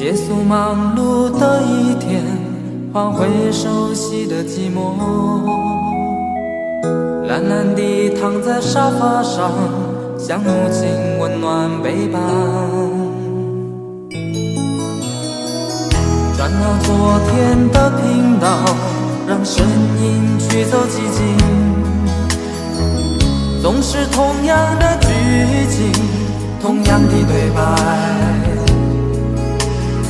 结束忙碌的一天，换回熟悉的寂寞，懒懒地躺在沙发上，像母亲温暖背膀。转到昨天的频道，让声音驱走寂静，总是同样的剧情，同样的对白，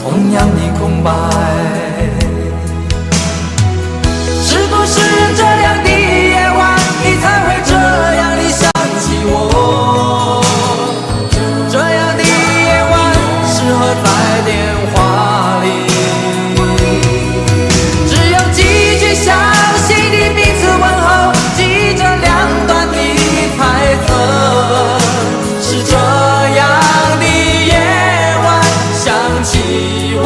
同样的空白。是不是这样的夜晚，你才会这样地想起我？这样的夜晚适合在电话里，只有几句详细的彼此问候，记着两端的猜测。是这样的夜晚想起我。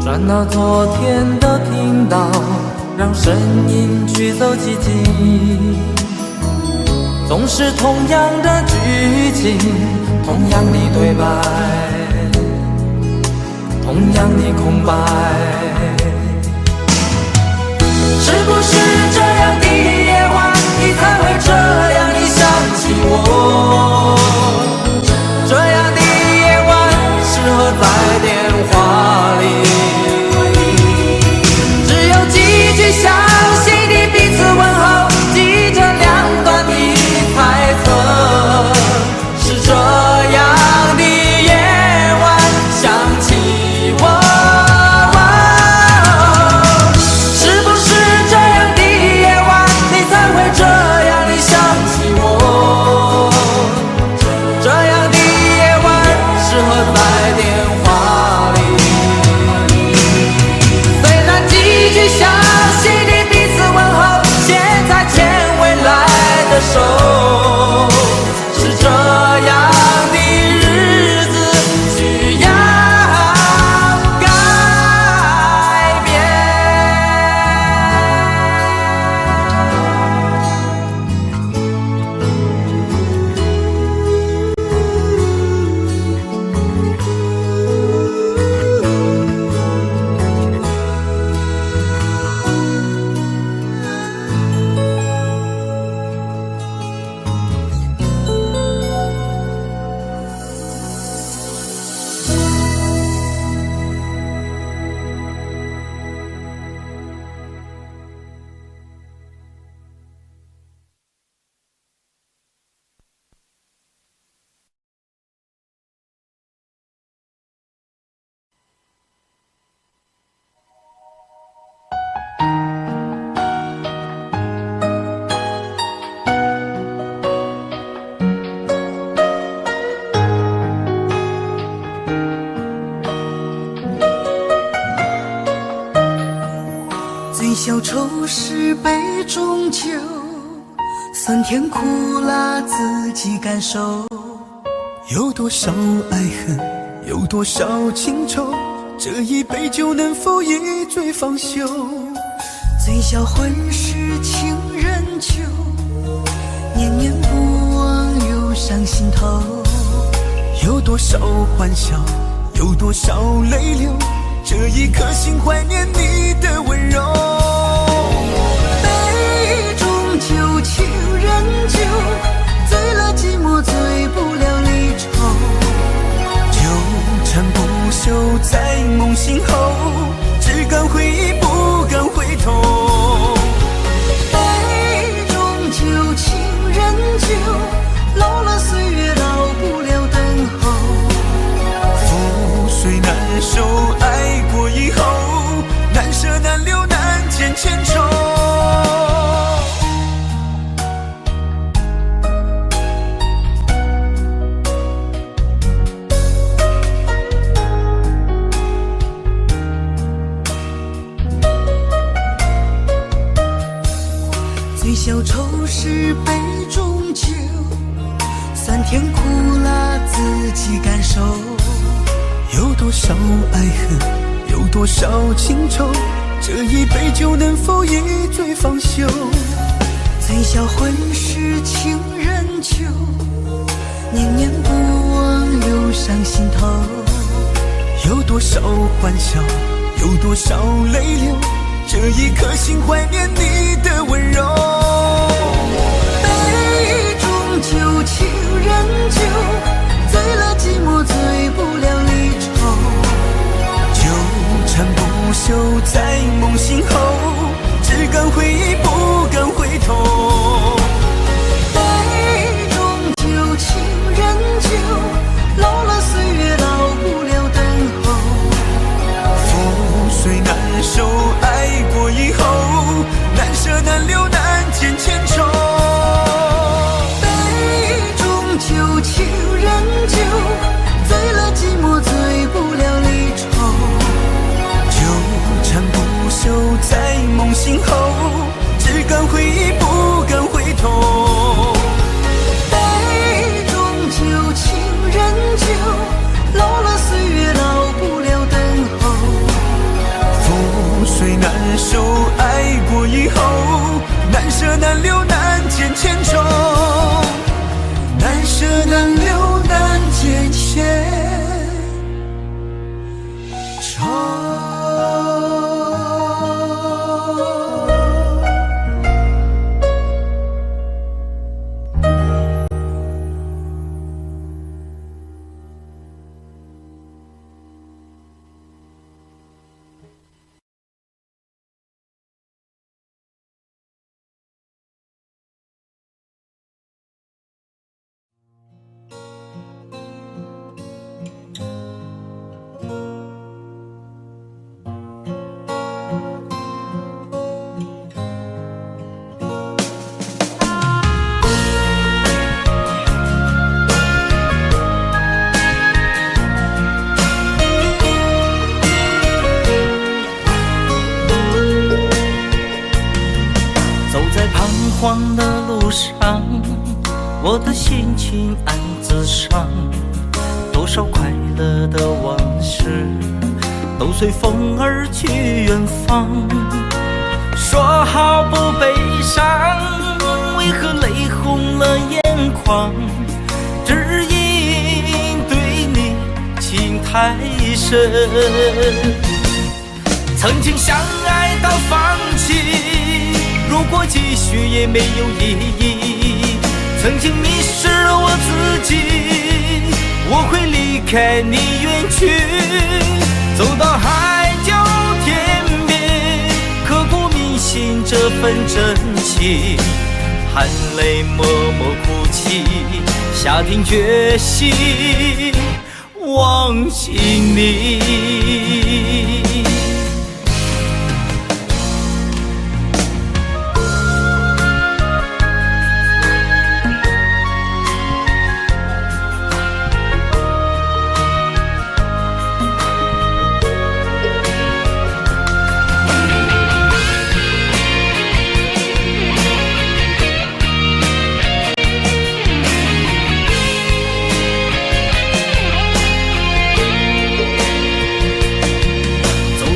转到昨天的频道，让声音驱走寂静，总是同样的剧情，同样的对白，同样的空白。是不是这样的夜晚，你才会这样地想起我？这样的夜晚适合在电话里，详细的彼此问候，记着两端的猜测。是这样的夜晚想起我。是不是这样的夜晚，你才会这样地想起我？这样的夜晚适合在电话里，虽然几句详手，是这样的日子需要改变。醉消愁是杯中酒，酸甜苦辣自己感受。有多少爱恨，有多少情愁，这一杯酒能否一醉方休？醉消魂是情人酒，念念不忘又上心头。有多少欢笑，有多少泪流，这一颗心怀念你的温柔。柔。杯中酒，情人酒，醉了寂寞，醉不了离愁。纠缠不休在梦醒后，只敢回忆不敢回头。杯中酒，情人酒，老了岁月老不了等候。覆水难收，爱过以后，难舍难留难见千愁。醉消愁是杯中酒，酸甜苦辣自己感受。有多少爱恨，有多少情愁，这一杯酒能否一醉方休？醉消魂是情人酒，念念不忘留上心头。有多少欢笑，有多少泪流，这一颗心怀念你的温柔。杯中酒，情人酒，醉了寂寞，醉不了离愁。纠缠不休在梦醒后，只敢回忆不敢回头。杯中酒，情人酒，老了岁月老不了等候。覆水难收，爱过以后，难舍难留难见千愁。杯中酒，情人酒，醉了寂寞，醉不了离愁。纠缠不休在梦醒后，只敢回忆不敢回头。杯中酒，情人酒，老了岁月老不了等候。覆水难收，爱过以后，难舍难留难见千愁。难舍难留难见千愁。慌的路上，我的心情暗自伤，多少快乐的往事都随风而去远方。说好不悲伤，为何泪红了眼眶？只因对你情太深，曾经相爱到放弃，如果继续也没有意义。曾经迷失了我自己，我会离开你远去，走到海角天边，刻骨铭心这份真情，含泪默默哭泣，下定决心忘记你。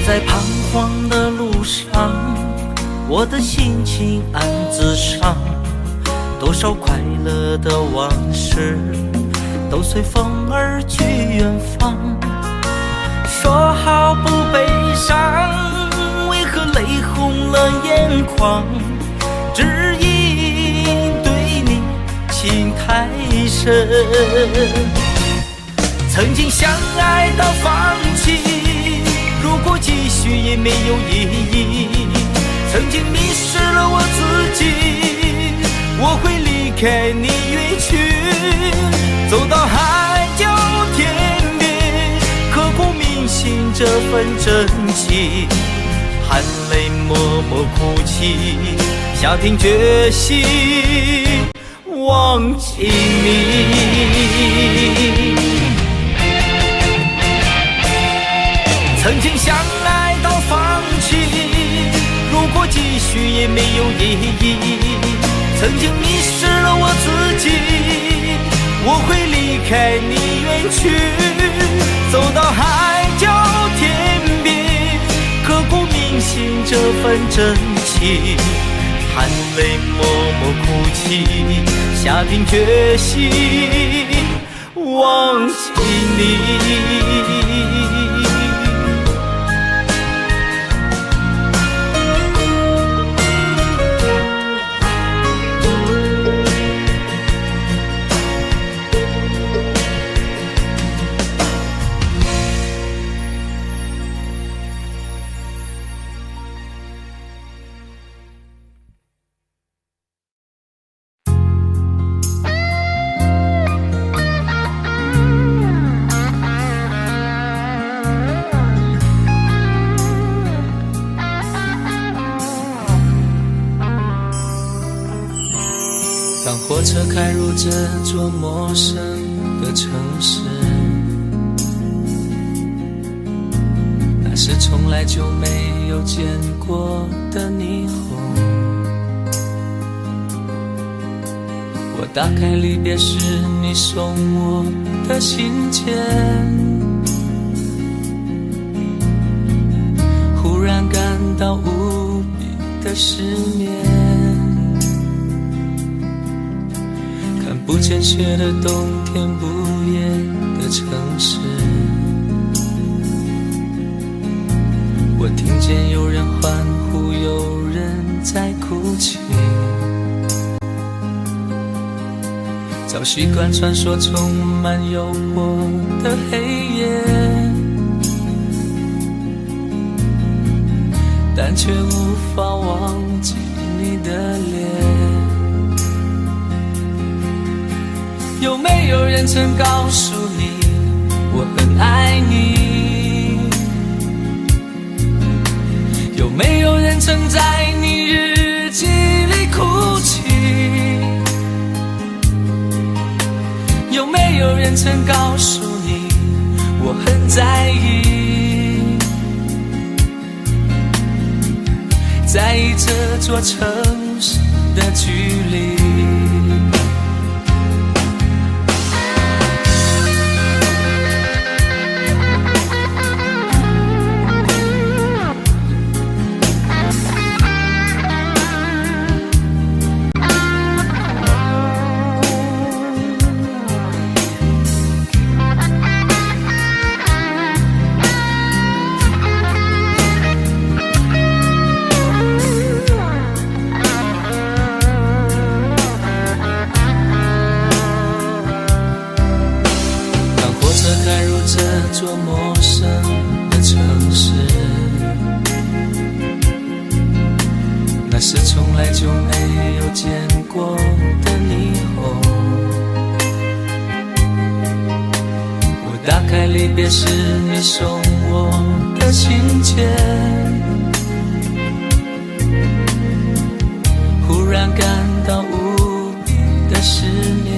在彷徨的路上，我的心情暗自伤，多少快乐的往事都随风而去远方。说好不悲伤，为何泪疯狂，只因对你情太深。曾经相爱到放弃，如果继续也没有意义。曾经迷失了我自己，我会离开你远去，走到海角天边，刻骨铭心这份真情，含泪默默哭泣，下定决心忘记你。曾经相爱到放弃，如果继续也没有意义。曾经迷失了我自己，我会离开你远去，走到海角天边，刻骨铭心这份真情，含泪默默哭泣，下定决心忘记你。当火车开入这座陌生的城市，那是从来就没有见过的霓虹。我打开离别时你送我的信件，忽然感到无比的失眠。不见雪的冬天，不夜的城市，我听见有人欢呼，有人在哭泣。早习惯穿梭充满诱惑的黑夜，但却无法忘记你的脸。有没有人曾告诉你我很爱你？有没有人曾在你日记里哭泣？有没有人曾告诉你我很在意？在意这座城市的距离。这座陌生的城市，那是从来就没有见过的霓虹。我打开离别时你送我的信件，忽然感到无比的失眠。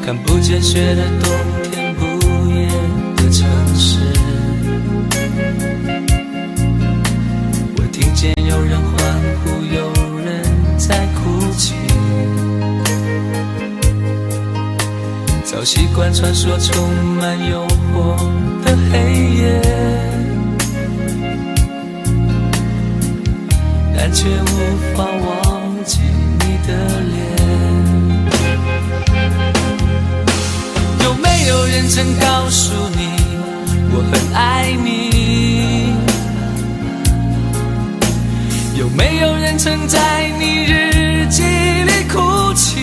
看不见雪的冬天，不夜的城市，我听见有人欢呼，有人在哭泣。早习惯穿梭充满诱惑的黑夜，但却无法忘记你的脸。有没有人曾告诉你我很爱你？没有人曾在你日记里哭泣？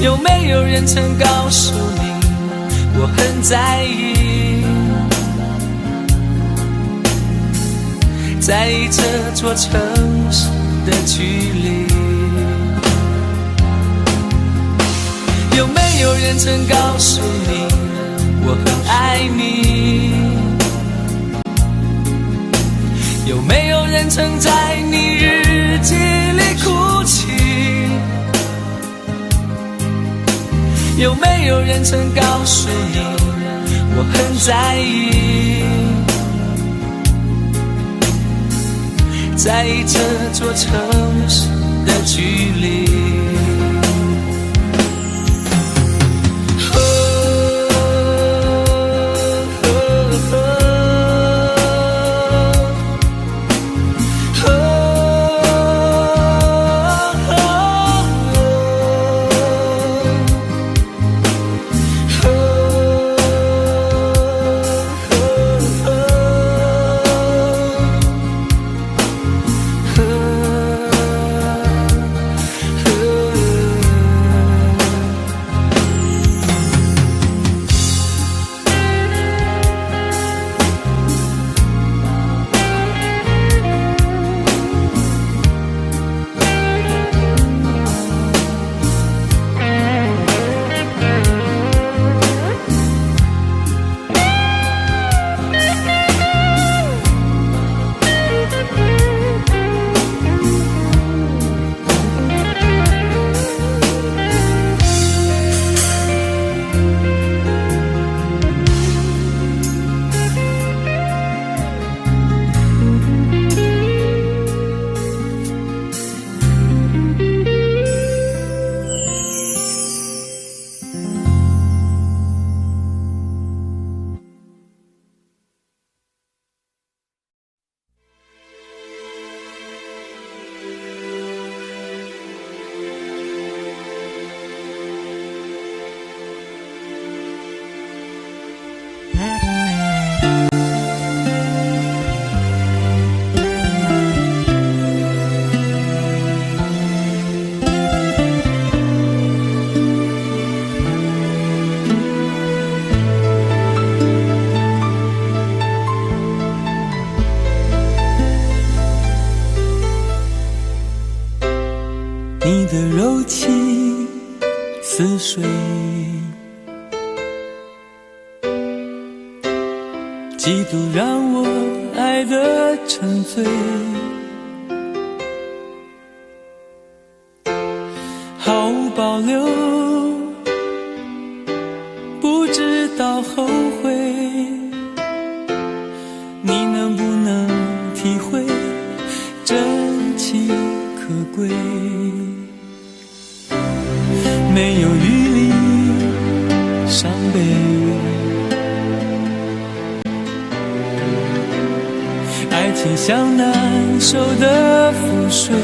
有没有人曾告诉你我很在意？在意这座城市的距离？有没有人曾告诉你我很爱你？有没有人曾在你日记里哭泣？有没有人曾告诉你我很在意？在意这座城市的距离？你的柔情似水，几度让我爱得沉醉，毫无保留，不知道后悔。你能不能体会真情可贵？没有余力伤悲，爱情像难收的覆水，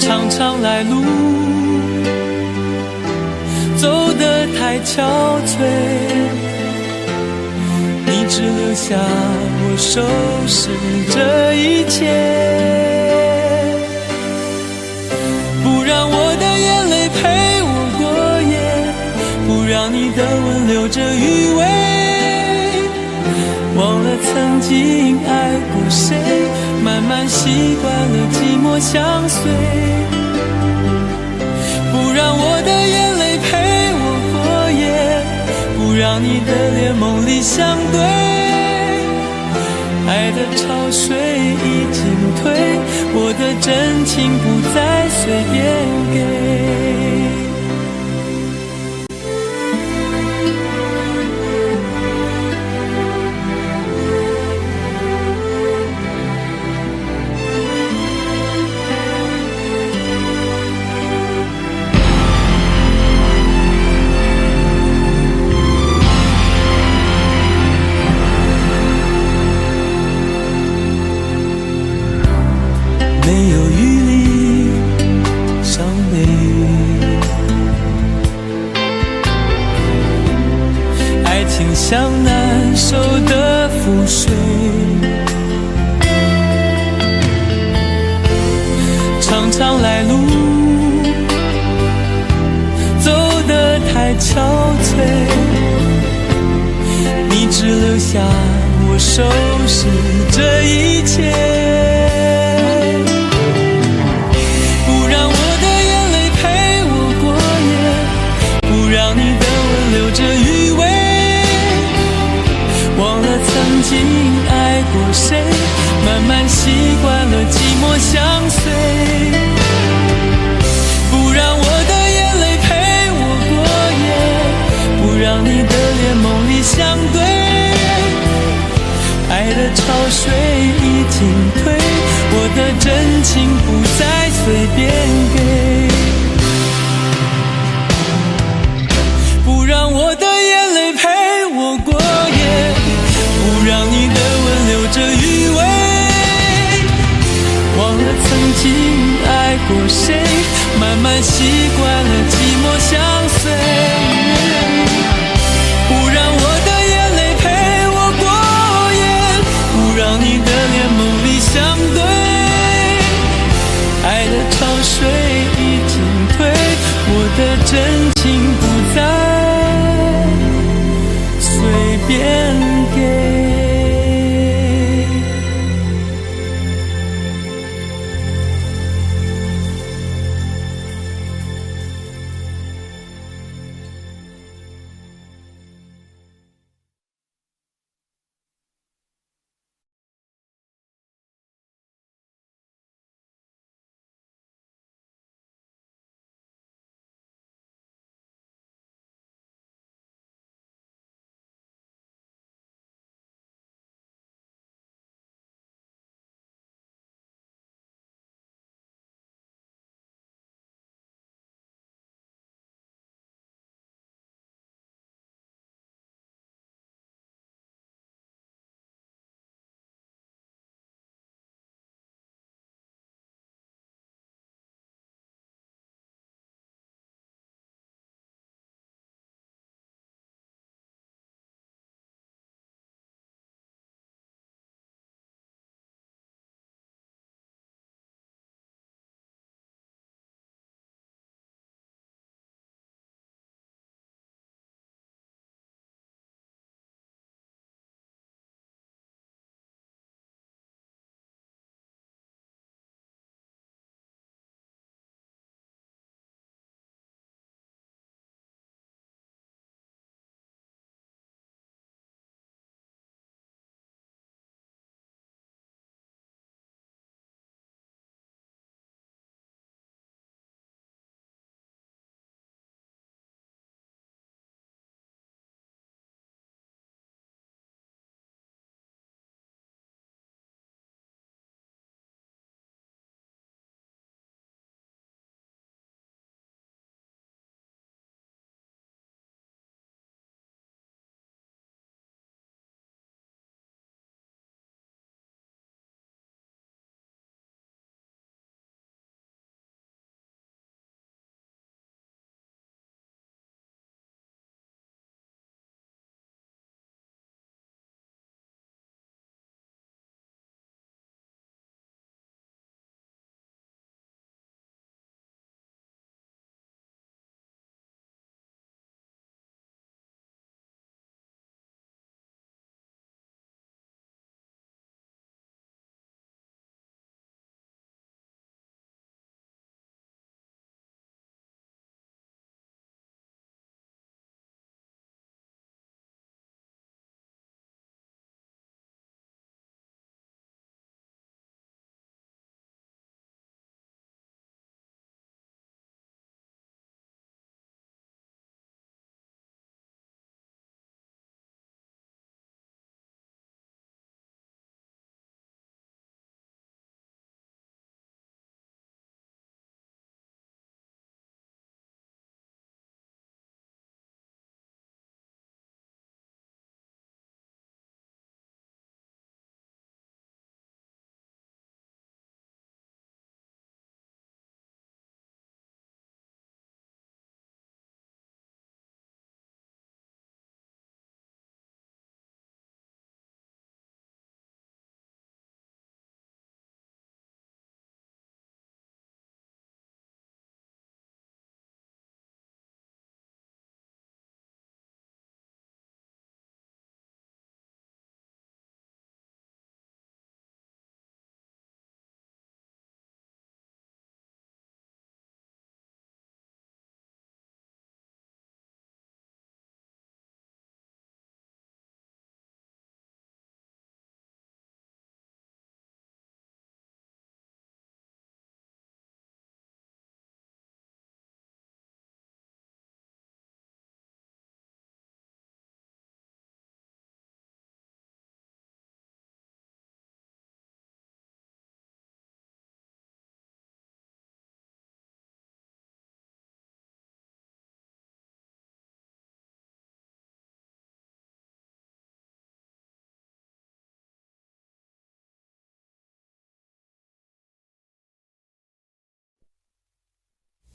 长长来路走得太憔悴，你只留下我收拾这一切。不让我的眼泪陪我过夜，不让你的吻留着余味，忘了曾经爱过谁，慢慢习惯了寂寞相随。不让我的眼泪陪我过夜，不让你的脸梦里相对，爱的潮水已经退，我的真情不再随便给。没有余力伤悲，爱情像像难收的覆水。常常来路走得太憔悴，你只留下我收拾这一切，不让我的眼泪陪我过夜，不让你的吻留着余味，忘了曾经爱过谁，慢慢习惯了寂寞相随，不让我的眼泪陪我过夜，不让你的脸梦里相对，爱的潮水已经退，我的真情不再随便给，不让我的眼泪陪我过夜，不让你的吻留着余味，忘了曾经爱过谁，慢慢习惯了寂寞相随，不让我的眼泪陪我过夜，不让你的脸梦里相对，爱的潮水已经退，我的真情不再随便给。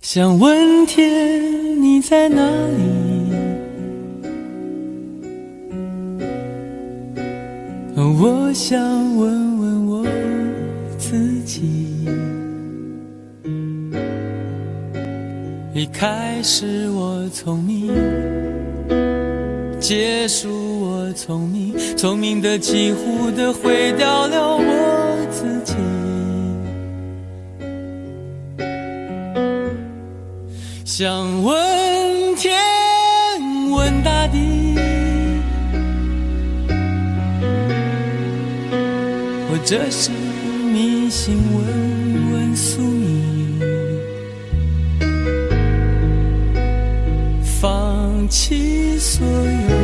想问天你在哪里？我想问问我自己。一开始我聪明，结束我聪明，聪明的几乎的毁掉了我自己。想问天问大地，或者是迷信问问宿命，放弃所有，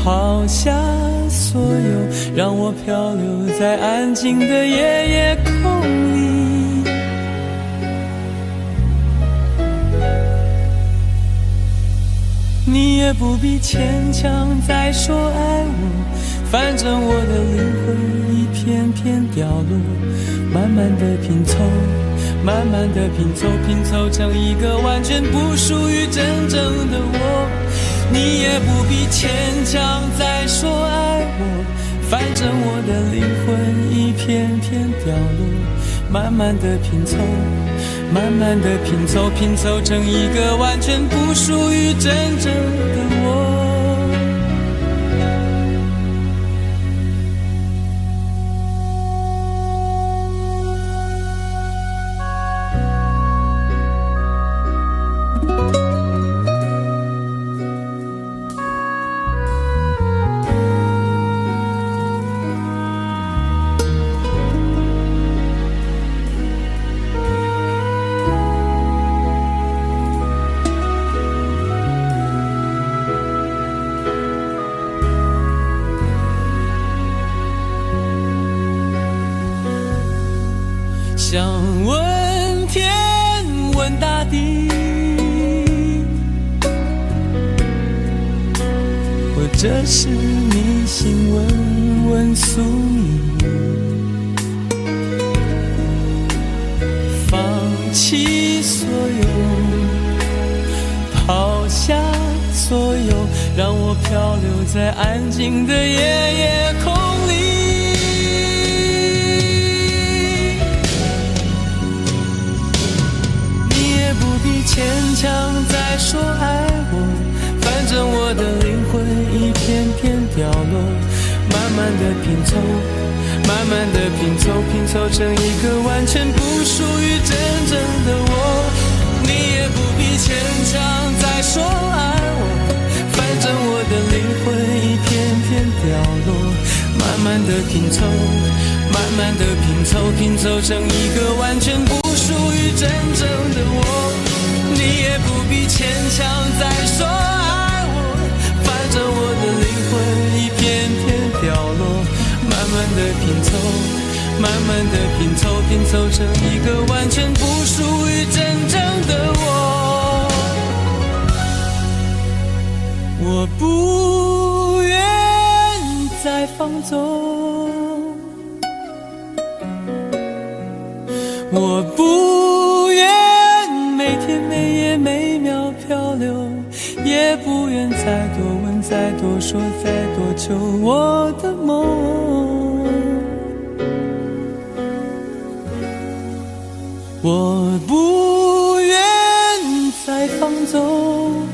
抛下所有，让我漂流在安静的夜夜空里。你也不必牵强再说爱我，反正我的灵魂一片片掉落，慢慢的拼凑，慢慢的拼凑，拼凑成一个完全不属于真正的我。你也不必牵强再说爱我，反正我的灵魂一片片掉落，慢慢的拼凑，慢慢的拼凑，拼凑成一个完全不属于真正的我。想问天问大地，或者是迷信问问宿命，放弃所有，抛下所有，让我漂流在安静的夜夜空里。牵强再说爱我，反正我的灵魂一片片掉落，慢慢的拼凑，慢慢的拼凑，拼凑成一个完全不属于真正的我。你也不必牵强再说爱我，反正我的灵魂一片片掉落，慢慢的拼凑，慢慢的拼凑，拼凑成一个完全不属于真正的我。你也不必牵强再说爱我，反正我的灵魂一片片掉落，慢慢的拼凑，慢慢的拼凑，拼凑成一个完全不属于真正的我。我不愿再放纵，我不愿每天每夜每秒漂流，也不愿再多问再多说再多求我的梦。我不愿再放纵，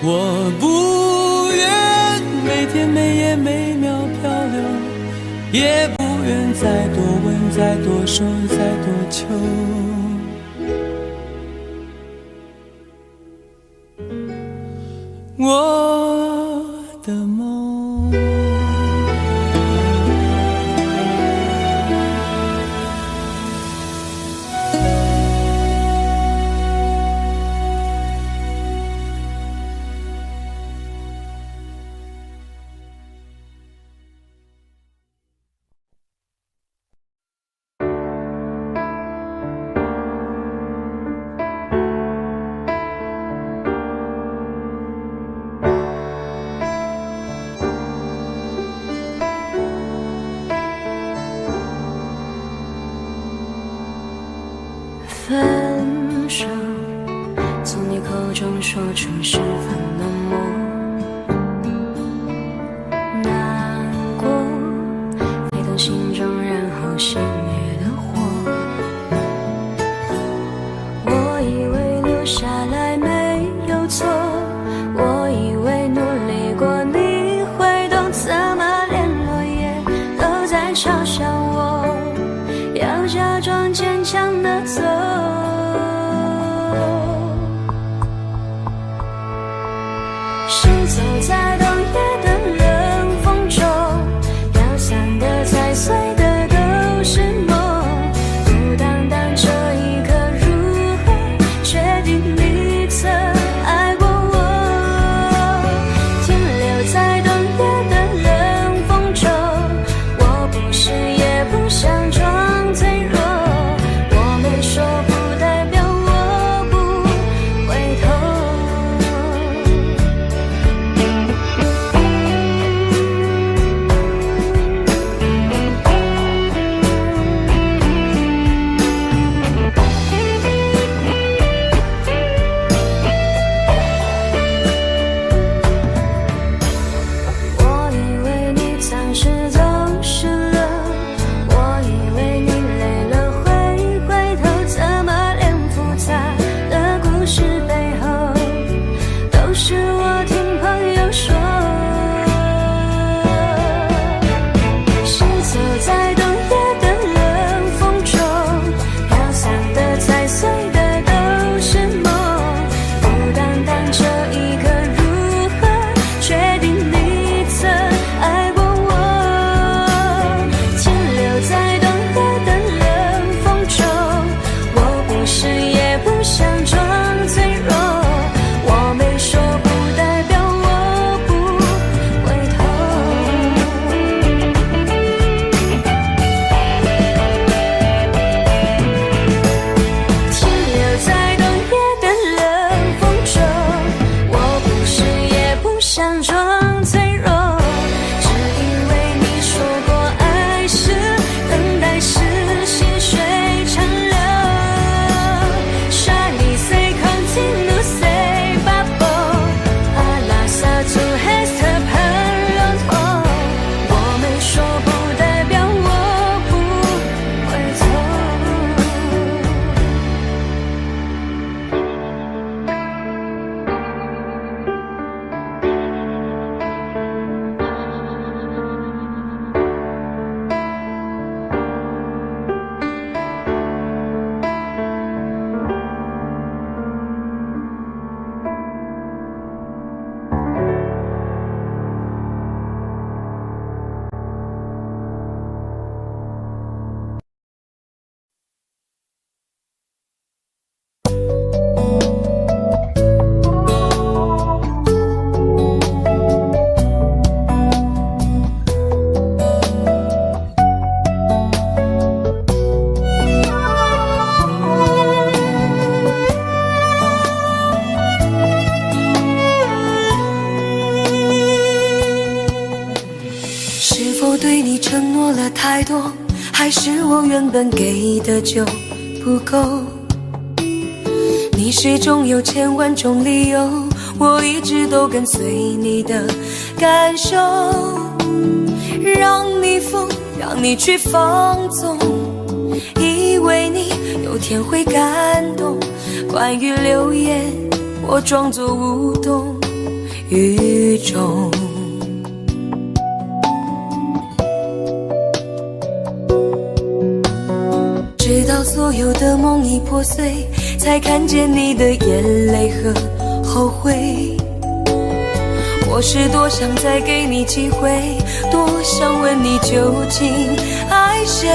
我不愿每天每夜每秒漂流，也不愿再多问再多说再多求我的梦。分手，从你口中说出十分冷漠，难过沸腾心中，然后熄灭的火。我以为留下来没有错，我以为努力过你会懂，怎么连落叶都在嘲笑我，要假装坚强的走。行走在冬夜的冷风中，飘散的踩碎的都是梦，孤单单这一刻如何确定你曾爱过我，停留在冬夜的冷风中，我不是也不想装脆弱，我没说不代表我不回头。我以为你暂时走失了，我以为你累了会回头，怎么连复杂的故事背后都是我听朋友说。行走在冬夜的冷风中，飘散的踩碎的都是梦，孤单单这一刻如何确定你曾爱过我，停留在冬夜的冷风中，我不是也不想装脆弱，我没说不代表我不回头。停留在冬夜的冷风中，我不是也不想装脆弱，只因为你说过爱是等待是细水长流。Shiny say continue say bubble alla sa tu hesta parlo， 我没说不代表我不回头。是否对你承诺了太多，还是我原本给的就不够？你始终有千万种理由，我一直都跟随你的感受，让你疯，让你去放纵，以为你有天会感动。关于流言，我装作无动于衷。直到所有的梦已破碎，才看见你的眼泪和后悔。我是多想再给你机会，多想问你究竟爱谁。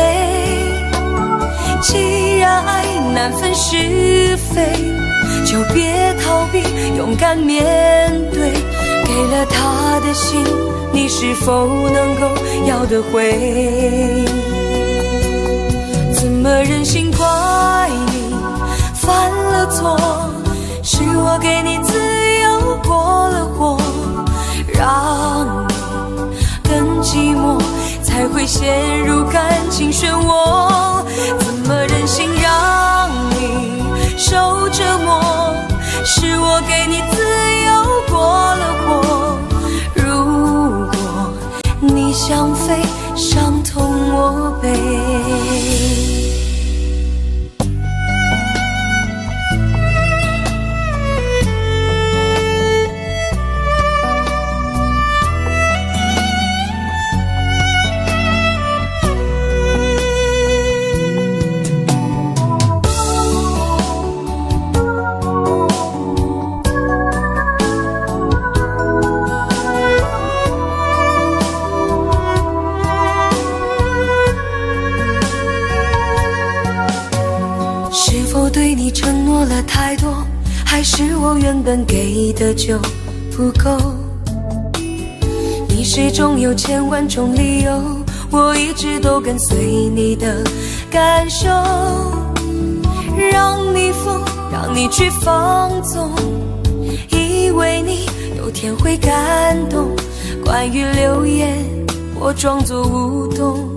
既然爱难分是非，就别逃避，勇敢面对。给了他的心，你是否能够要得回？怎么忍心怪你犯了错？是我给你自由过了火，让你更寂寞，才会陷入感情漩涡。怎么忍心让你我给你自由过了火。如果你想飞，伤痛我背。对你承诺了太多，还是我原本给的就不够？你始终有千万种理由，我一直都跟随你的感受，让你疯，让你去放纵，以为你有天会感动。关于流言，我装作无动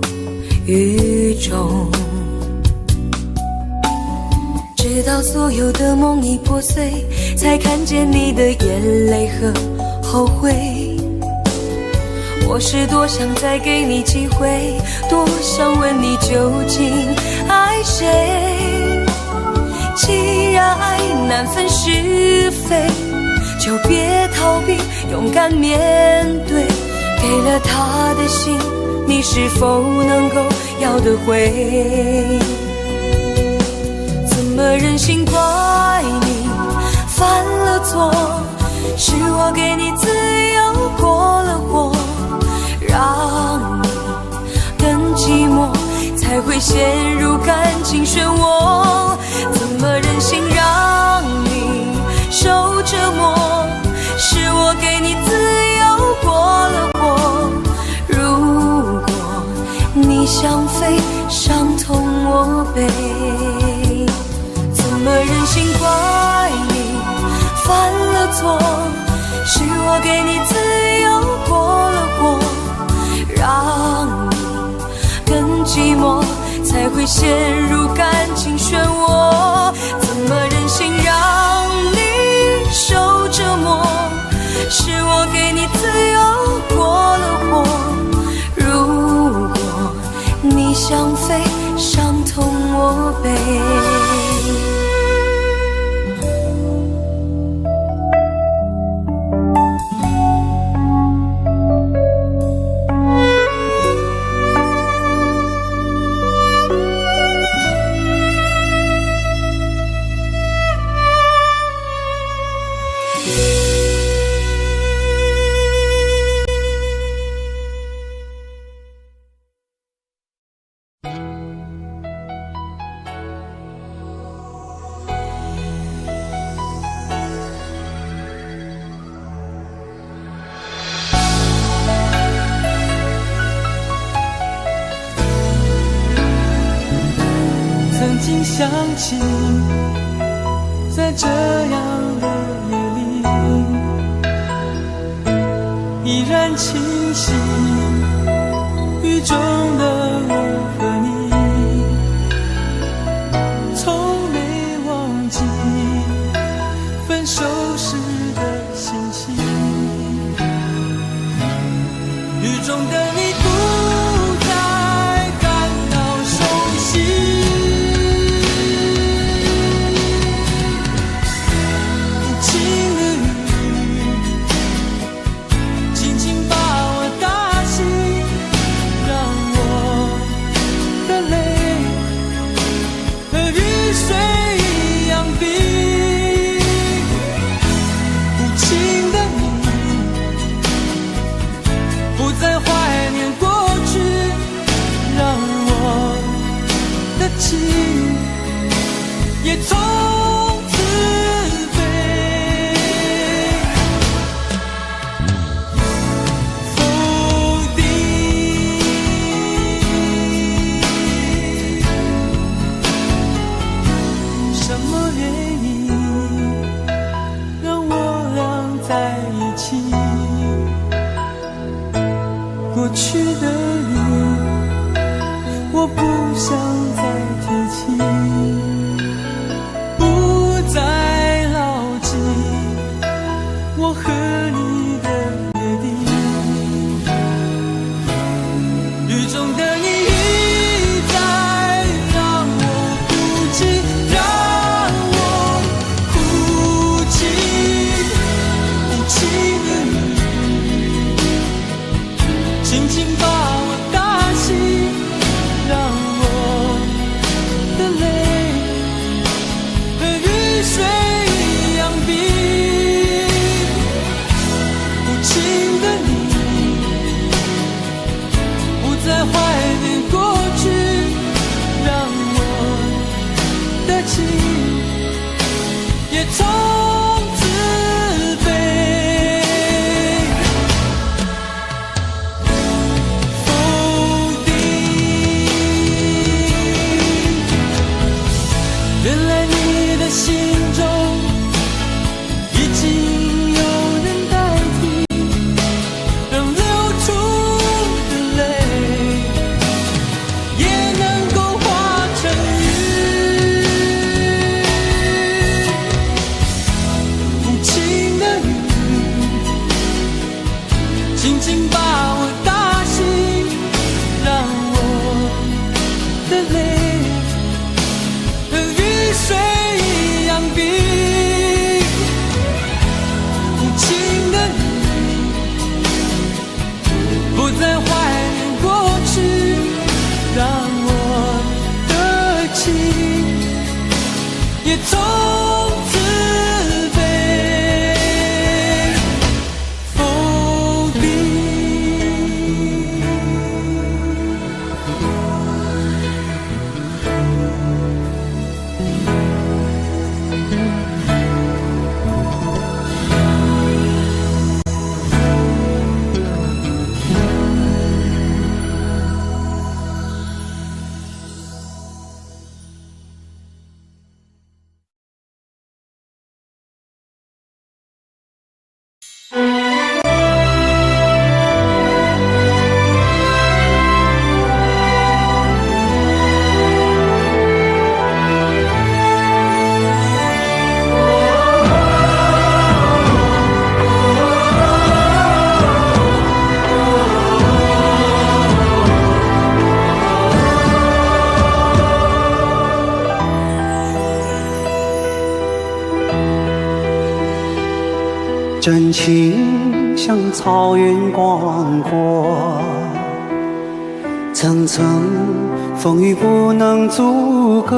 于衷。直到所有的梦已破碎，才看见你的眼泪和后悔。我是多想再给你机会，多想问你究竟爱谁。既然爱难分是非，就别逃避，勇敢面对。给了他的心，你是否能够要得回？怎么忍心怪你犯了错？是我给你自由过了火，让你更寂寞，才会陷入感情漩涡。怎么忍心让你受折磨？是我给你自由过了火。如果你想飞，伤痛我背。怎么忍心怪你犯了错？是我给你自由过了火，让你更寂寞，才会陷入感情漩涡。怎么忍心让你受折磨？是我给你自由过了火。如果你想飞，伤痛我背。曾经想起，在这样的夜里，依然清晰，雨中的我和你，从没忘记分手时的心情。雨中的你不再感到熟悉，也从此飞。否定什么原因让我俩在一起？过去的你，我不想再提起，不再牢记的泪雨水一样冰，无情的你不再怀念过去，让我的情也从此被否定。真情像草原广阔，层层风雨不能阻隔。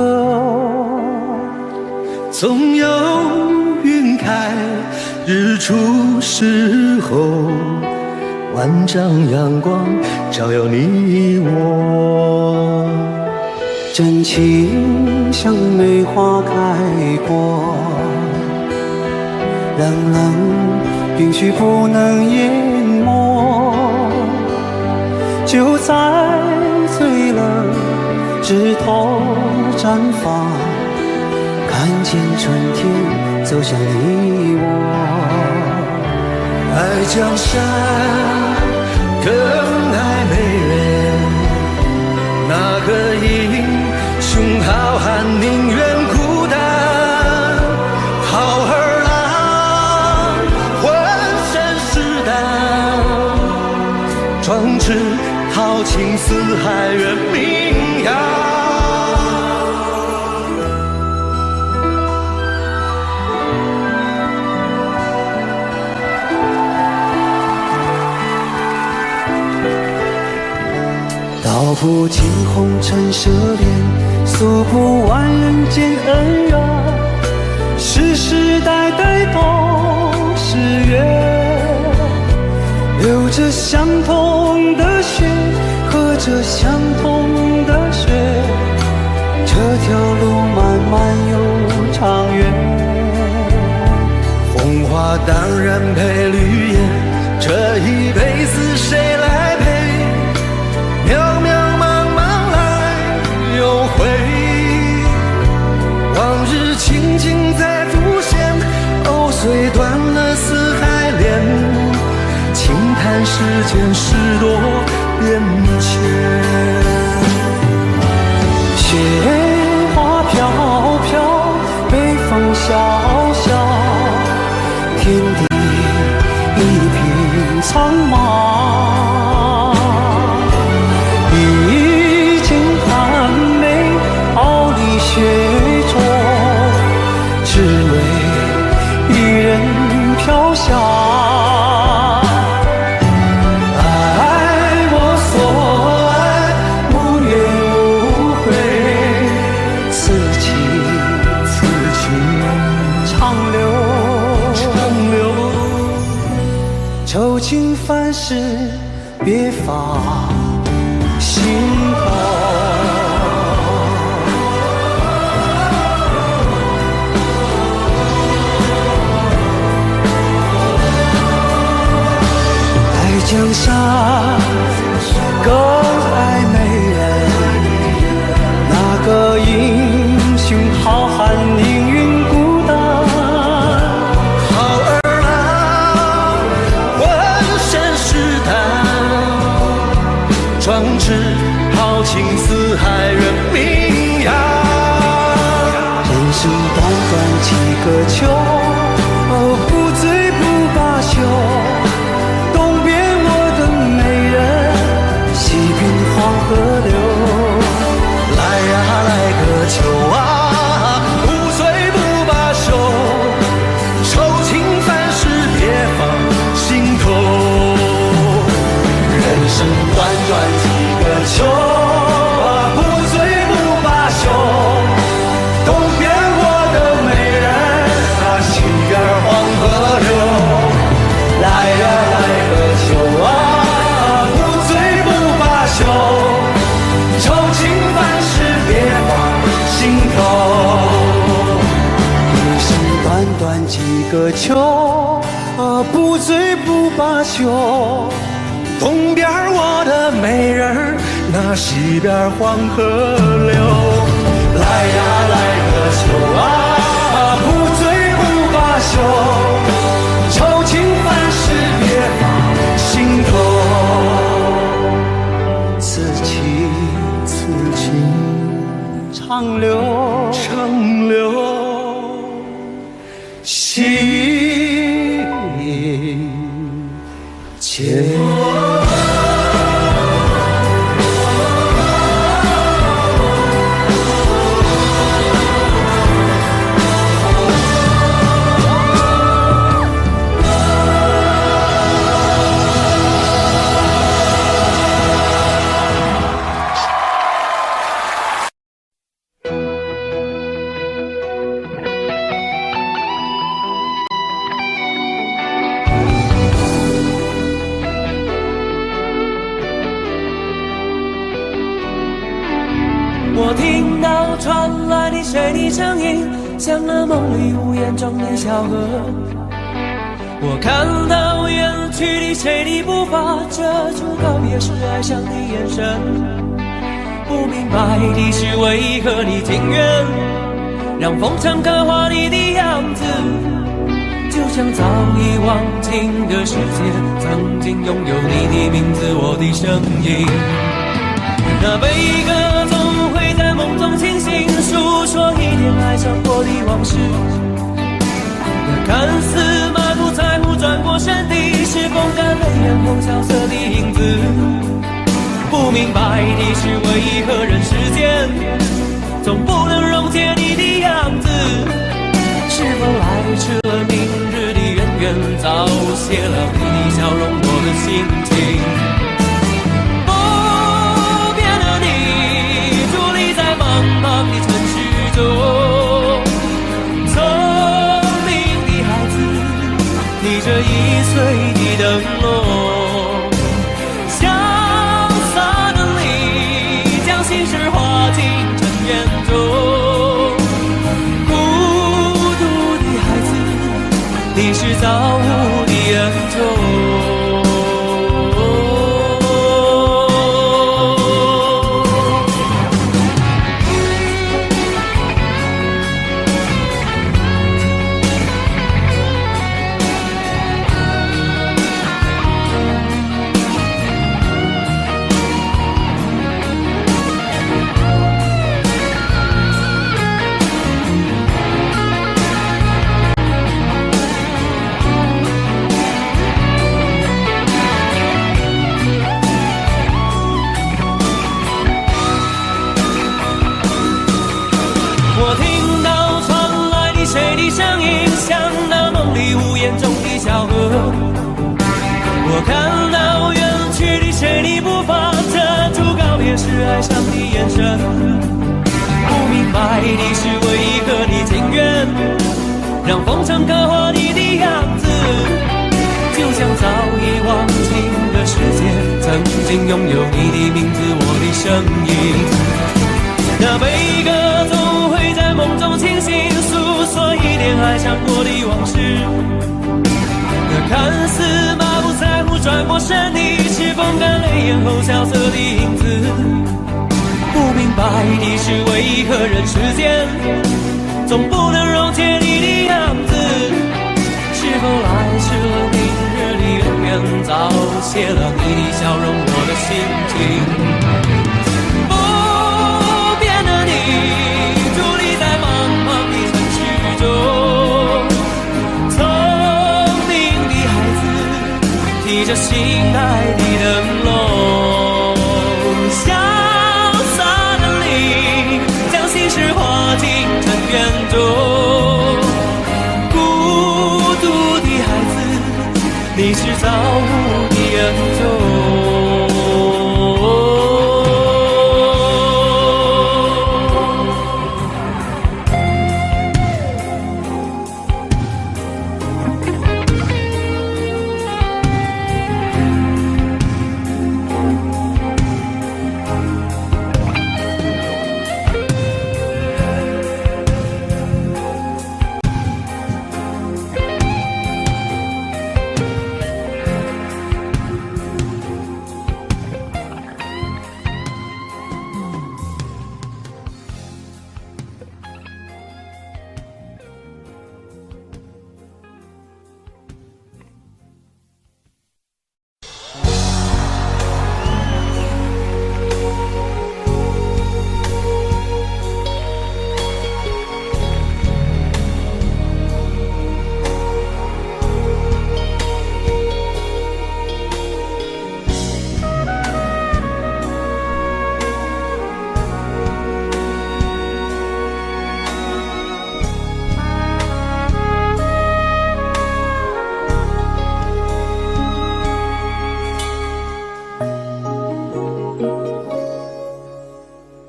总有云开日出时候，万丈阳光照耀你我。真情像梅花开过，冷冷允许不能淹没，就在最冷枝头绽放，看见春天走向你我。爱江山更爱美人，那个英雄好汉宁愿孤单，好儿郎浑身是胆，壮志豪情四海远名扬。道不尽红尘奢恋，诉不完人间恩怨，世世代代都是缘，流着相同的血，喝着相同的血，这条路漫漫又长远。红花当然配绿叶，这一辈子谁来陪？渺渺茫茫来又回，往日情景再浮现，藕虽断了丝还连，轻叹世间事多变迁。雪花飘飘，北风萧萧，天地一片苍茫。雪中，只为一人飘香。爱我所爱，无怨无悔，此情长留，愁情烦事别放心头。江山更爱美人，那个英雄好汉宁愿孤单，好儿郎浑身是胆，壮志豪情四海远名扬。人生短短几个秋，不醉不罢休，黄河流，来西边黄河流。来呀来个秋啊，不醉不罢休，愁情烦事别放心头。此情长留心间。我听到传来的水的声音，像那梦里无言中的小河。我看到远去的谁的步伐，遮住告别时哀伤的眼神。不明白的是为何你情愿让风尘刻画你的样子，就像早已忘情的世界曾经拥有你的名字，我的声音。那悲歌总会在梦中清醒，诉说一点爱上过的往事。那看似满不在乎转过身的，是风干泪眼后萧瑟的影子。不明白的是为何人世间总不能溶解你的样子，是否来迟了明日的渊源，早谢了你的笑容，我的心情。的城市中，聪明的孩子提着易碎的灯笼，潇洒的你将心事化进尘缘中。孤独的孩子，你是造物的恩宠。我看到远去的谁的步伐，遮住告别时哀伤的眼神。不明白的是为何你情愿让风尘刻画你的样子，就像早已忘情的世界曾经拥有你的名字，我的声音。那悲歌总会在梦中清醒，诉说一点爱上过的往事。那看似满不在乎转过身的，是风干泪眼后萧瑟的影子。不明白的是为何人世间总不能溶解你的样子，是否来迟了明日的渊源，早谢了你的笑容，我的心情。不变的你伫立在茫茫的城市中，提着心爱的灯笼，潇洒的你将心事化进尘缘中。孤独的孩子，你是造物的恩宠。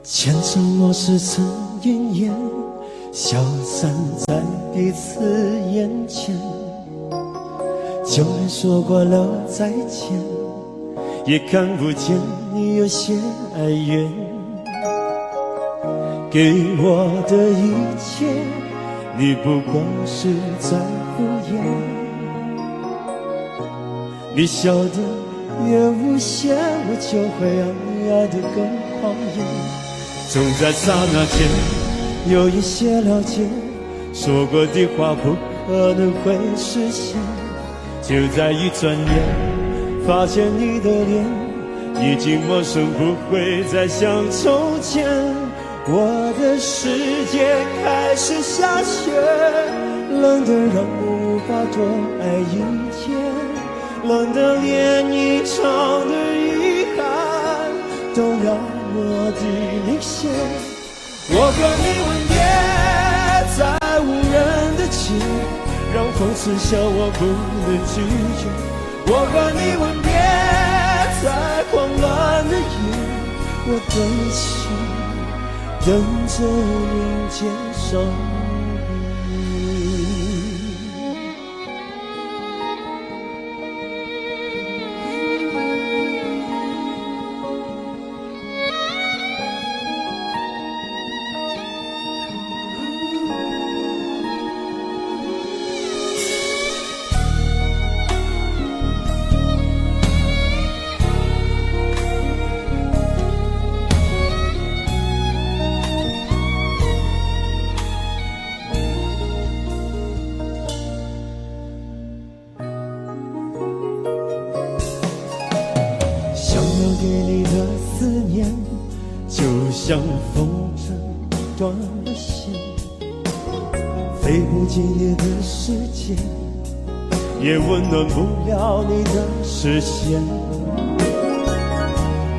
前尘莫是曾云烟，消散在彼此眼前。就连说过了再见，也看不见你有些哀怨。给我的一切，你不过是在敷衍。你笑得越无邪，我就会爱得更狂野。总在刹那间有一些了解，说过的话不可能会实现。就在一转眼，发现你的脸已经陌生，不会再像从前。我的世界开始下雪，冷得让我无法多爱一天，冷得连一场的遗憾都那么的明显。我和你吻别在无人的街，让风刺笑我不能拒绝。我和你吻别在狂乱的夜，我的心等着迎接伤悲。给你的思念，就像风筝断了线，飞不进你的世界，也温暖不了你的视线。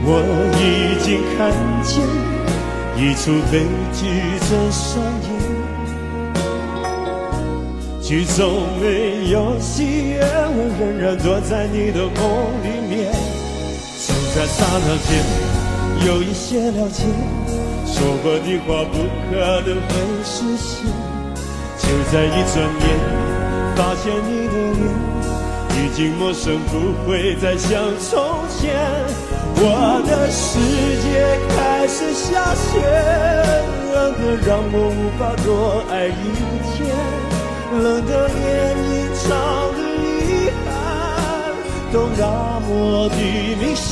我已经看见一出悲剧正上演，剧中没有喜悦，我仍然躲在你的梦里面。就在刹那间有一些了解，说过的话不可能会实现。就在一转眼，发现你的脸已经陌生，不会再像从前。我的世界开始下雪，冷得让我无法多爱一天，冷得连一场的遗憾都那么的明显。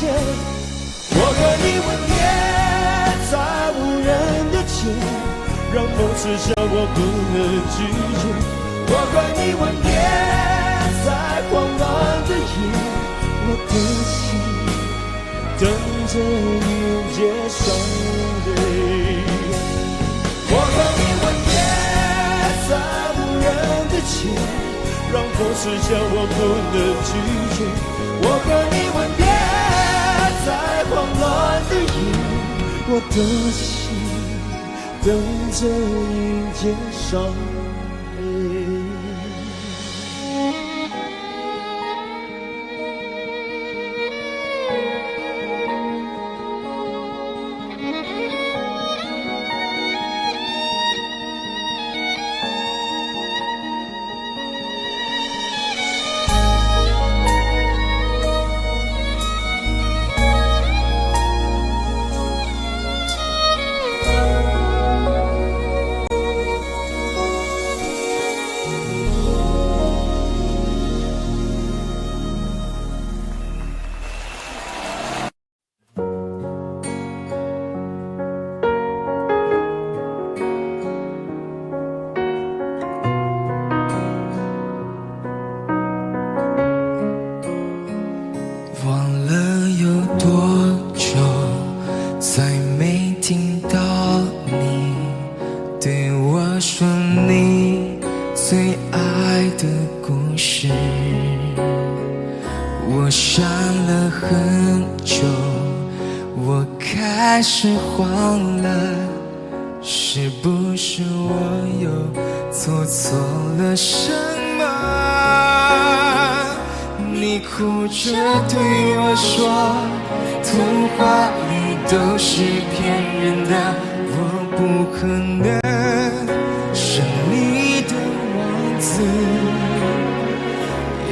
我和你吻别在无人的街，让梦刺笑我不能拒绝。我和你吻别在狂乱的夜，我的心等着迎接伤悲。我和你吻别在无人的街，让风刺笑我不能拒绝。我和你吻别在狂乱的夜，我的心等着迎接伤悲。我想了很久，我开始慌了，是不是我又做错了什么？你哭着对我说，童话里都是骗人的，我不可能是你的王子。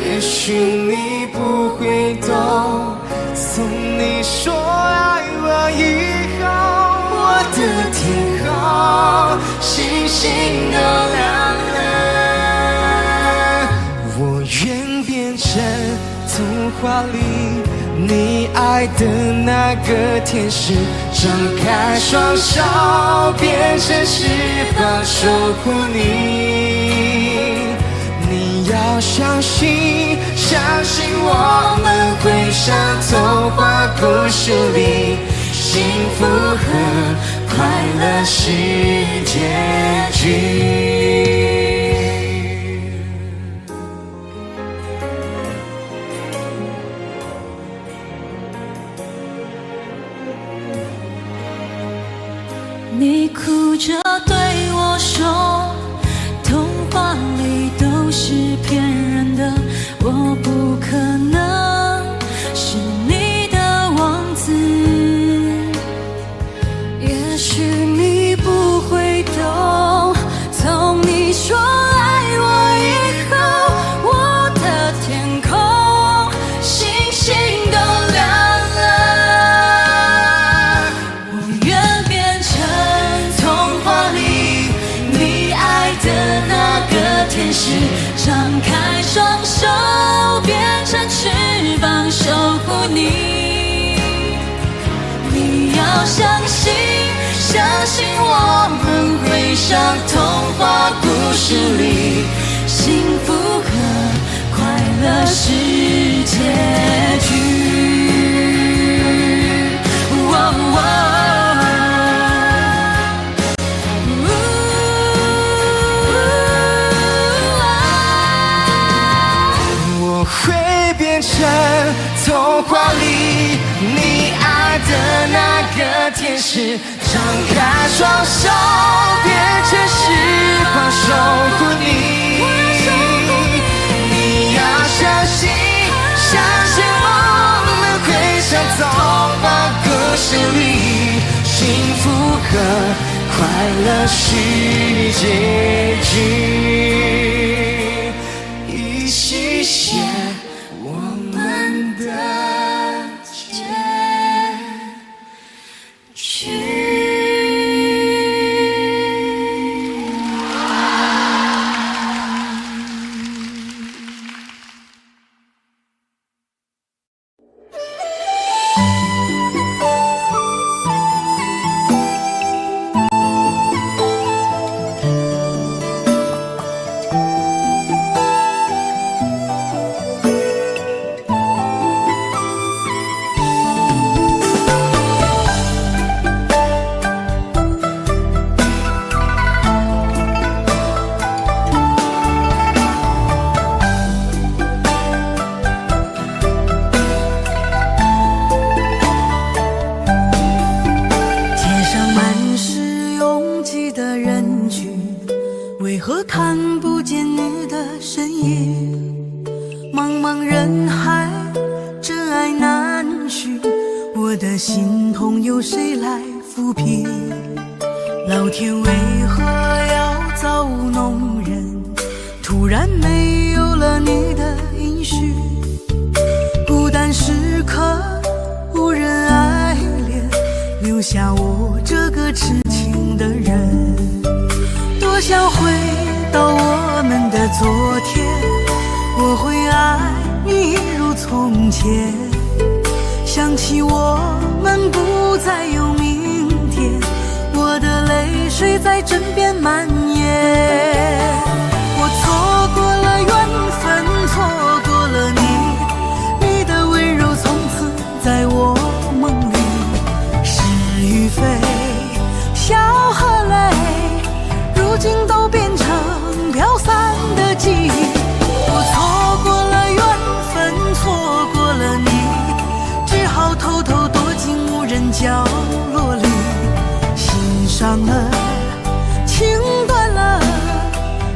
也许你不会懂，从你说爱我以后，我的天空星星都亮了。我愿变成童话里你爱的那个天使，张开双手变成翅膀守护你。你要相信，相信我们会像童话故事里，幸福和快乐是结局。你哭着对我说，童话里都是骗人的，我不可能是你的王子。也许你不会懂，从你说爱我以后，我的天空星星都亮了。我愿变成童话里你爱的那个天使，张开双手变成翅膀守护你。你要相信，相信我们会像童话故事里，幸福和快乐是结局。我会变成童话里你爱的那个天使，张开双手变成翅膀守护你。你要相信，相信我们会像童话故事里，幸福和快乐是结局。一起写我们的结局。为何看不见你的身影？茫茫人海，真爱难寻，我的心痛由谁来抚平？老天为何要造物弄人？突然没有了你的音讯，孤单时刻无人爱怜，留下我这个痴情的人。多想回到我们的昨天，我会爱你一如从前。想起我们不再有明天，我的泪水在枕边蔓延。我错过了缘分，错过了你，你的温柔从此在我梦里。是与非，笑和泪，如今都变成飘散的记忆。我错过了缘分，错过了你，只好偷偷躲进无人角落里。心伤了，情断了，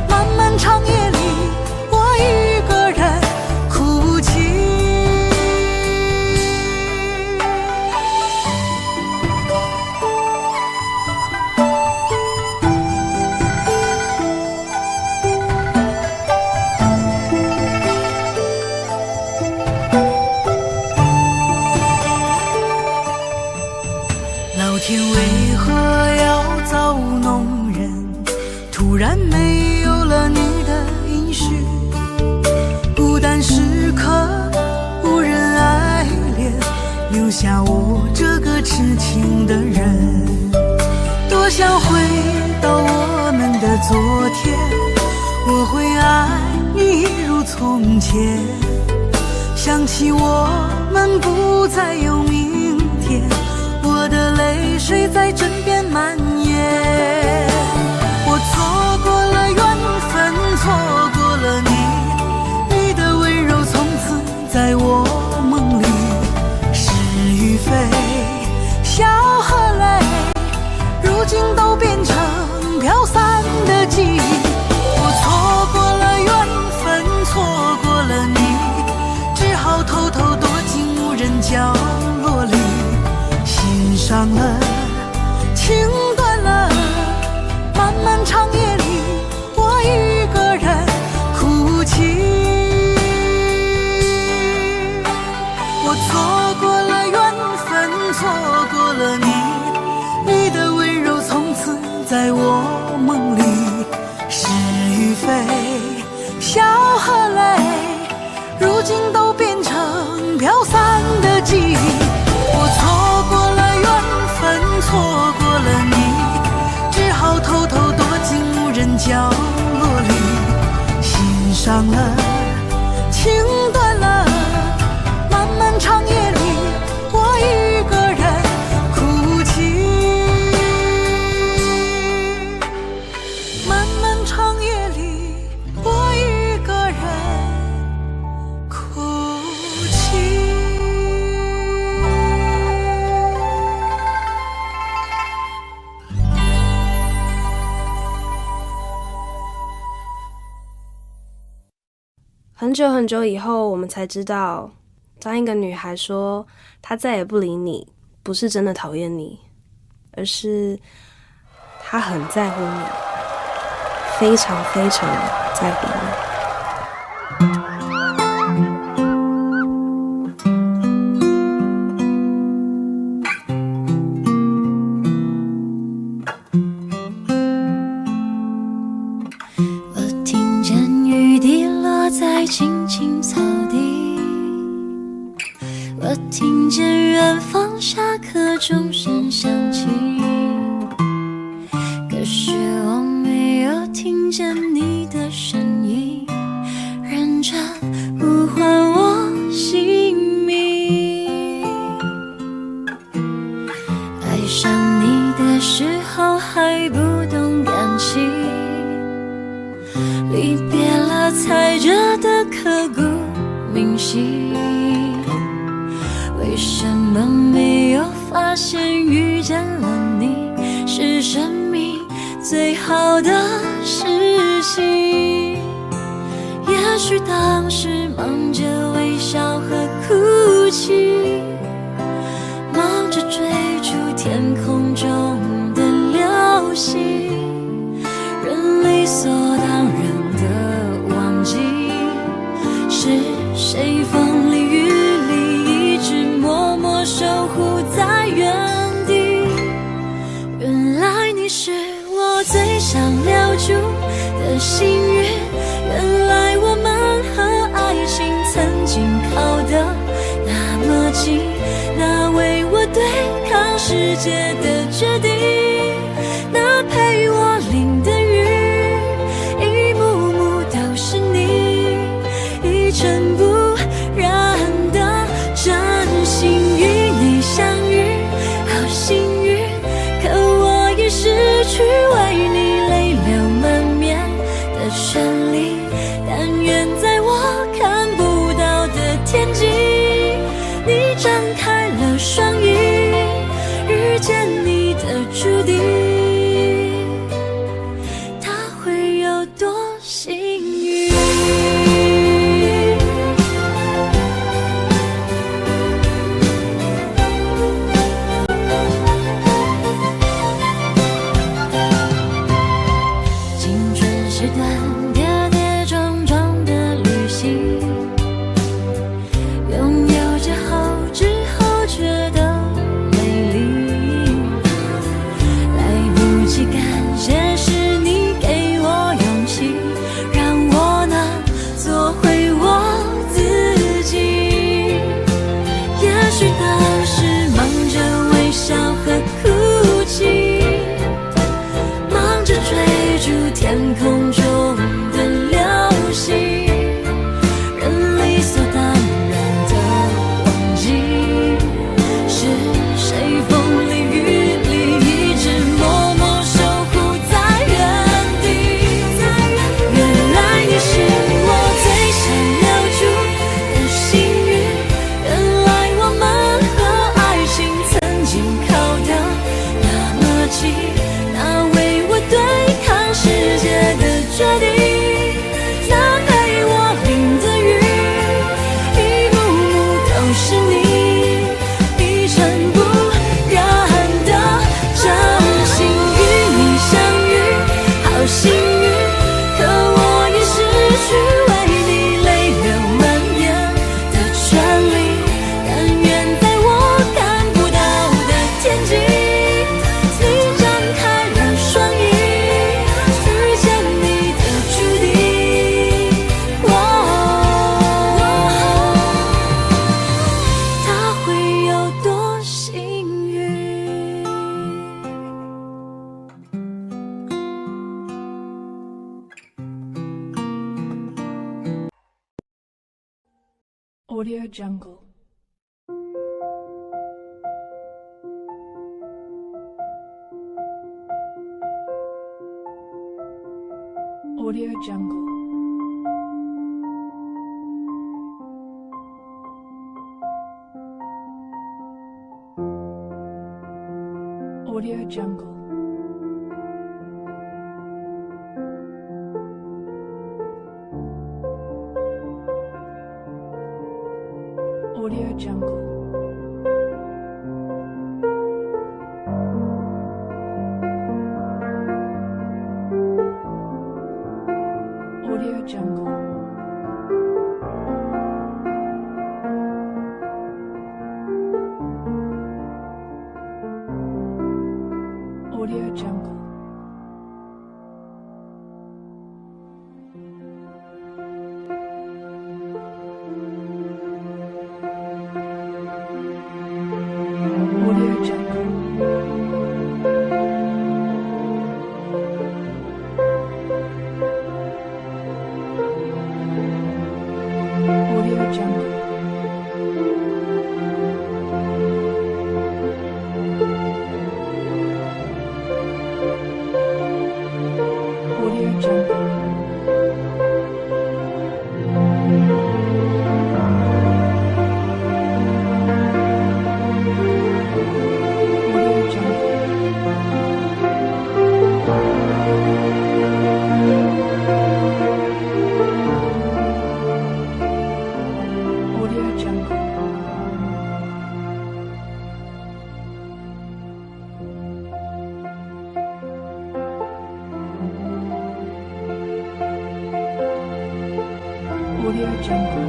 漫漫长夜里，我一个人哭泣。造弄人，突然没有了你的音讯，孤单时刻无人爱怜，留下我这个痴情的人。多想回到我们的昨天，我会爱你一如从前，想起我们不再有明天，我的泪水在枕边蔓延。我错过了缘分，错过了你，你的温柔从此在我梦里。是与非，笑和泪，如今都变成飘散的记忆。我错过了缘分，错过了你，只好偷偷躲进无人角落里，心伤了，情断了，漫漫长夜里，我一个人哭泣。我错过了缘分，错过了你，你的温柔从此在我梦里。是与非，笑和泪，如今都变成飘散的记忆。我错过了缘分，错过了你，只好偷偷躲进无人角落里，心伤了，情断了，漫漫长夜里，我一个人哭泣。漫漫长夜里，我一个人哭泣。很久很久以后，我们才知道，当一个女孩说她再也不理你，不是真的讨厌你，而是她很在乎你，非常非常在乎你。我听见雨滴落在青青草地，我听见远方下课钟声响起，可是我没有听见你的声音，认真呼唤我姓名。爱上你的时候还不懂感情，离别了才觉得刻骨铭心。为什么没有发现遇见了你是生命最好的事情？也许当时忙着微笑和哭泣，忙着追逐天空中的流星，人理所当然的忘记，是谁风里雨里一直默默守护在原地。原来你是我最想留住的幸运，原来我们和爱情曾经靠得那么近，那为我对抗世界的决定，那陪我淋的雨，一幕幕都是你，一尘不染的真心与你相遇，好幸运，可我已失去为你泪流满面的权利。但愿在我看不到的天际，你张开了双翼，遇见你的注定。Audio Jungle. Audio Jungle. Audio Jungle. Audio Jungle. Audio Jungle. Audio Jungle. Audio Jungle. Audio Jungle. Audio Jungle. Audio Jungle. Audio Jungle. Audio Jungle.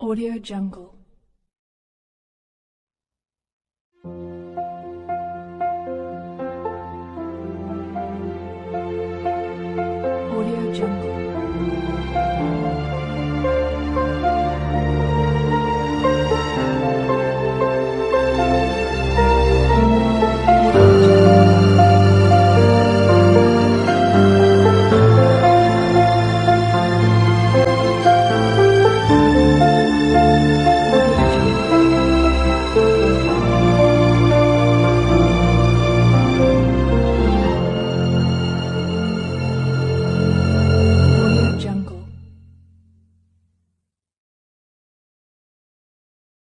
Audio Jungle. Audio Jungle.